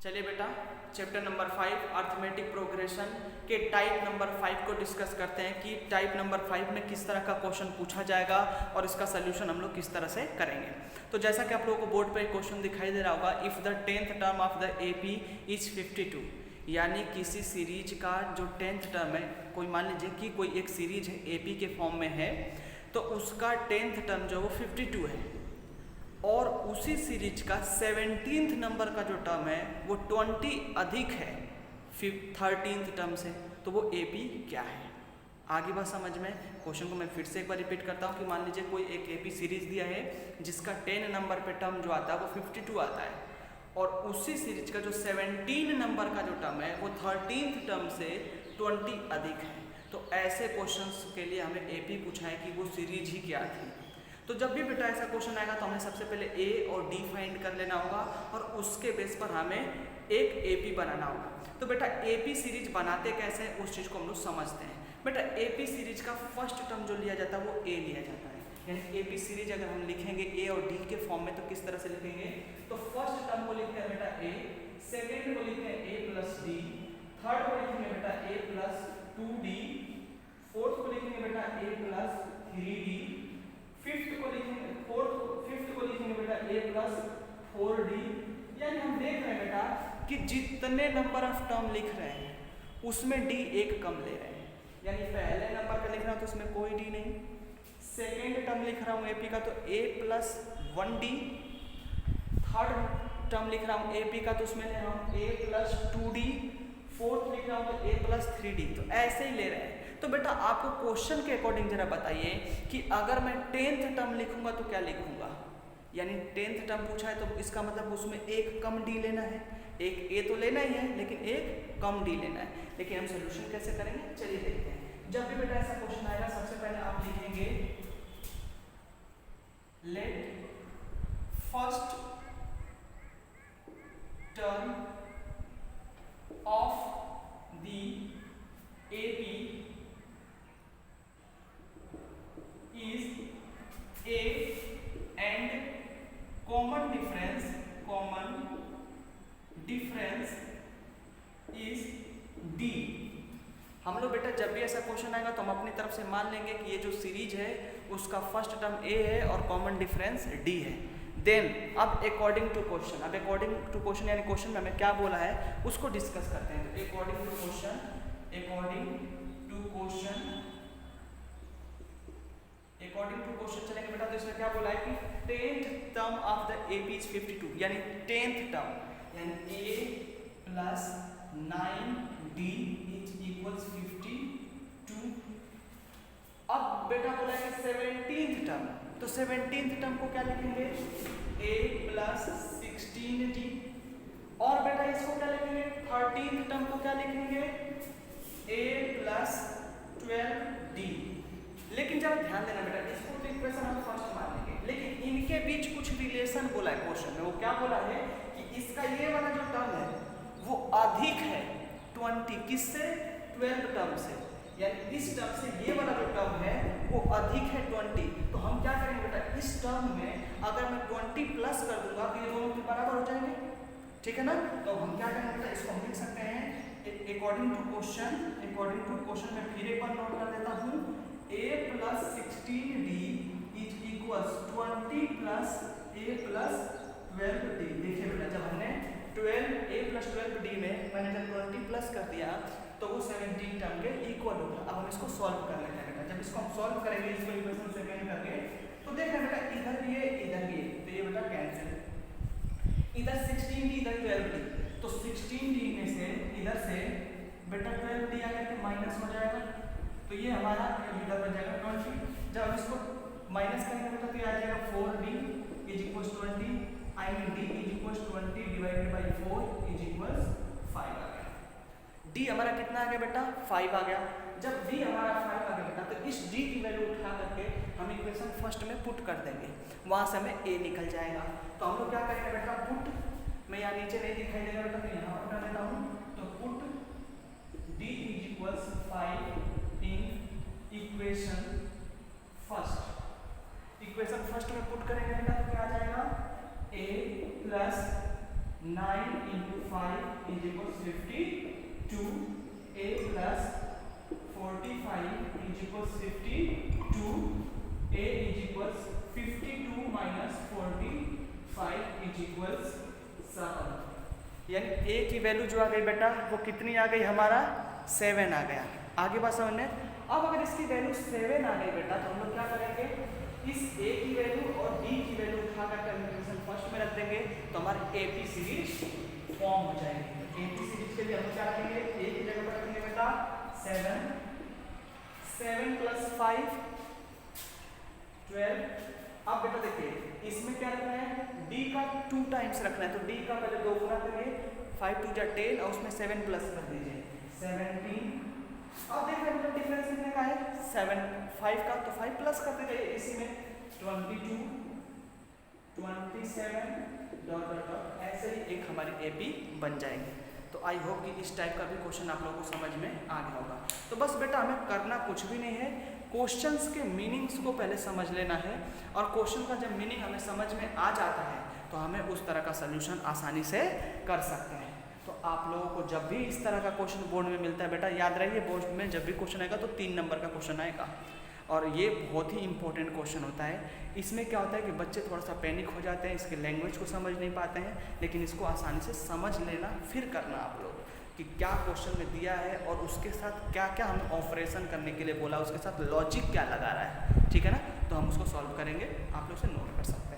चलिए बेटा, chapter number 5 arithmetic progression के टाइप नंबर 5 को डिस्कस करते हैं कि टाइप नंबर 5 में किस तरह का क्वेश्चन पूछा जाएगा और इसका सोल्यूशन हम लोग किस तरह से करेंगे। तो जैसा कि आप लोगों को बोर्ड पर एक क्वेश्चन दिखाई दे रहा होगा, if the 10th term of the AP is 52, यानी किसी सीरीज का जो 10th टर्म है, कोई मान लीजिए कि कोई एक सीरीज है एपी के फॉर्म में है, तो उसका 10th टर्म जो है वो 52 है और उसी सीरीज का 17th नंबर का जो टर्म है वो 20 अधिक है 13th टर्म से, तो वो एपी क्या है। आगे बात समझ में। क्वेश्चन को मैं फिर से एक बार रिपीट करता हूँ कि मान लीजिए कोई एक एपी सीरीज दिया है जिसका 10 नंबर पे टर्म जो आता है वो 52 आता है और उसी सीरीज का जो 17 नंबर का जो टर्म है वो 13th टर्म से 20 अधिक है। तो ऐसे क्वेश्चंस के लिए हमें एपी पूछा है कि वो सीरीज ही क्या थी। तो जब भी बेटा ऐसा क्वेश्चन आएगा तो हमें सबसे पहले ए और डी फाइंड कर लेना होगा और उसके बेस पर हमें एक एपी बनाना होगा। तो बेटा एपी सीरीज बनाते कैसे हैं उस चीज़ को हम लोग समझते हैं। बेटा एपी सीरीज का फर्स्ट टर्म जो लिया जाता है वो ए लिया जाता है, यानी एपी सीरीज अगर हम लिखेंगे ए और डी के फॉर्म में तो किस तरह से लिखेंगे, तो फर्स्ट टर्म को लिखते हैं बेटा ए, सेकेंड को लिखते हैं ए प्लस डी, थर्ड को लिखेंगे बेटा ए प्लस 2d, फोर्थ को लिखेंगे बेटा ए प्लस 3d, फिफ्थ को लिखेंगे बेटा ए प्लस 4d। यानी हम देख रहे हैं बेटा कि जितने नंबर ऑफ टर्म लिख रहे हैं उसमें डी एक कम ले रहे हैं, यानी पहले नंबर का लिख रहा हूं तो उसमें कोई डी नहीं, सेकेंड टर्म लिख रहा हूं एपी का तो ए प्लस 1d, थर्ड टर्म लिख रहा हूं एपी का तो उसमें ले रहा हूं ए प्लस 2d, फोर्थ लिख रहा हूं तो ए प्लस 3d। तो ऐसे ही ले रहे हैं। तो बेटा आपको क्वेश्चन के अकॉर्डिंग जरा बताइए कि अगर मैं 10th टर्म लिखूंगा तो क्या लिखूंगा, यानी 10th टर्म पूछा है तो इसका मतलब उसमें एक कम डी लेना है, एक ए तो लेना ही है लेकिन एक कम डी लेना है। लेकिन हम सोल्यूशन कैसे करेंगे चलिए देखते हैं। जब भी बेटा ऐसा क्वेश्चन आएगा सबसे पहले आप लिखेंगे let first term of the AP is a and common difference is d। हम लोग बेटा जब भी ऐसा क्वेश्चन आएगा तो हम अपनी तरफ से मान लेंगे कि ये जो सीरीज है उसका फर्स्ट टर्म a है और कॉमन डिफरेंस d है। देन अब अकॉर्डिंग टू क्वेश्चन, अब अकॉर्डिंग टू क्वेश्चन यानी क्वेश्चन में हमें क्या बोला है उसको डिस्कस करते हैं। तो अकॉर्डिंग टू क्वेश्चन चलेंगे बेटा। तो इसमें क्या बोला है कि 10th term of the AP is 52, यानी 10th टर्म यानी a plus 9d is equals 52। अब बेटा बोला है 17th टर्म, तो 17th टर्म को क्या लिखेंगे a प्लस 16d, और बेटा इसको क्या लिखेंगे 13th टर्म को क्या लिखेंगे a प्लस 12d। लेकिन जब ध्यान देना बेटा इसको तो इक्वेशन हम फर्स्ट मान लेंगे, लेकिन इनके बीच कुछ रिलेशन बोला है क्वेश्चन में। वो क्या बोला है कि इसका ये वाला जो टर्म है वो अधिक है 20 किससे 12 टर्म से, यानी इस टर्म से ये वाला जो टर्म है वो अधिक है 20। तो हम क्या करेंगे बेटा इस टर्म में अगर मैं 20 प्लस कर दूंगा तो ये दोनों के बराबर हो जाएंगे, ठीक है ना। तो हम क्या करेंगे बेटा इसको हम लिख सकते हैं अकॉर्डिंग टू क्वेश्चन में फिर एक बार नोट कर देता हूँ, a plus 16d is equals 20 plus a plus 12d। देखिए बेटा जब हमने a प्लस 12d में मैंने जब 20 प्लस कर दिया तो वो 17 टर्म के इक्वल होगा। अब हम इसको सॉल्व कर लेते हैं बेटा। जब इसको हम सॉल्व करेंगे इसको इक्वेशन सेकंड करके तो देखना बेटा इधर भी है इधर भी है, तो ये बेटा कैंसिल, इधर 16d इधर 12d, तो 16d में से इधर से बेटा 12d आकर के माइनस हो जाएगा, तो ये हमारा इधर बन जाएगा 20। जब हम इसको माइनस करेंगे बेटा तो ये आ जाएगा 4d is equals 20, I mean d is equals 20 divided by 4 is equals 5 आ गया। d हमारा कितना आ गया बेटा 5 आ गया। जब d हमारा 5 आ गया बेटा तो इस d की वैल्यू उठा करके हम इक्वेशन फर्स्ट में पुट कर देंगे, वहां से हमें a निकल जाएगा। तो हम लोग क्या करेंगे बेटा पुट, मैं यहाँ नीचे नहीं दिखाई देगा बेटा तो यहाँ पर कर देता हूँ, तो put d is equals 5 in equation first में पुट करेंगे बेटा तो क्या आ जाएगा a plus 9 into 5 is equals 52. A plus 45 is equals 52. A is equals 52 minus 45 is equals 7. यानी a की वैल्यू जो आ गई बेटा वो कितनी आ गई हमारा 7 आ गया। आगे बात समझने। अब अगर इसकी वैल्यू 7 आ गई बेटा तो हम लोग क्या करेंगे, इस a की वैल्यू और b की वैल्यू उठाकर कैलकुलेशन फर्स्ट में रख देंगे तो हमारी AP सीरीज फॉर्म हो जाएगी। AP सीरीज के लिए हम क्या रखेंगे, a की जगह पर रखेंगे बेटा 7 प्लस 5 12। अब बेटा देखिए इसमें क्या रखना है, d का 2 टाइम्स रखना है तो d का पहले 2 गुना करिए, 5 2 जा 10 और उसमें 7 प्लस कर दीजिए 17। अब देखिए मतलब डिफरेंस कितने का है 7 5 का, तो 5 प्लस करते जाइए इसी में 22 27 डॉट डॉट डॉट, ऐसे ही एक हमारी AP बन जाएगी। तो आई होप कि इस टाइप का भी क्वेश्चन आप लोगों को समझ में आ गया होगा। तो बस बेटा हमें करना कुछ भी नहीं है, क्वेश्चंस के मीनिंग्स को पहले समझ लेना है और क्वेश्चन का जब मीनिंग हमें समझ में आ जाता है तो हमें उस तरह का सल्यूशन आसानी से कर सकते हैं। तो आप लोगों को जब भी इस तरह का क्वेश्चन बोर्ड में मिलता है बेटा याद रखिए, बोर्ड में जब भी क्वेश्चन आएगा तो 3 नंबर का क्वेश्चन आएगा और ये बहुत ही इंपॉर्टेंट क्वेश्चन होता है। इसमें क्या होता है कि बच्चे थोड़ा सा पैनिक हो जाते हैं, इसके लैंग्वेज को समझ नहीं पाते हैं, लेकिन इसको आसानी से समझ लेना फिर करना आप लोग कि क्या क्वेश्चन में दिया है और उसके साथ क्या क्या हमें ऑपरेशन करने के लिए बोला, उसके साथ लॉजिक क्या लगा रहा है, ठीक है ना। तो हम उसको सॉल्व करेंगे, आप लोग से नोट कर सकते हैं।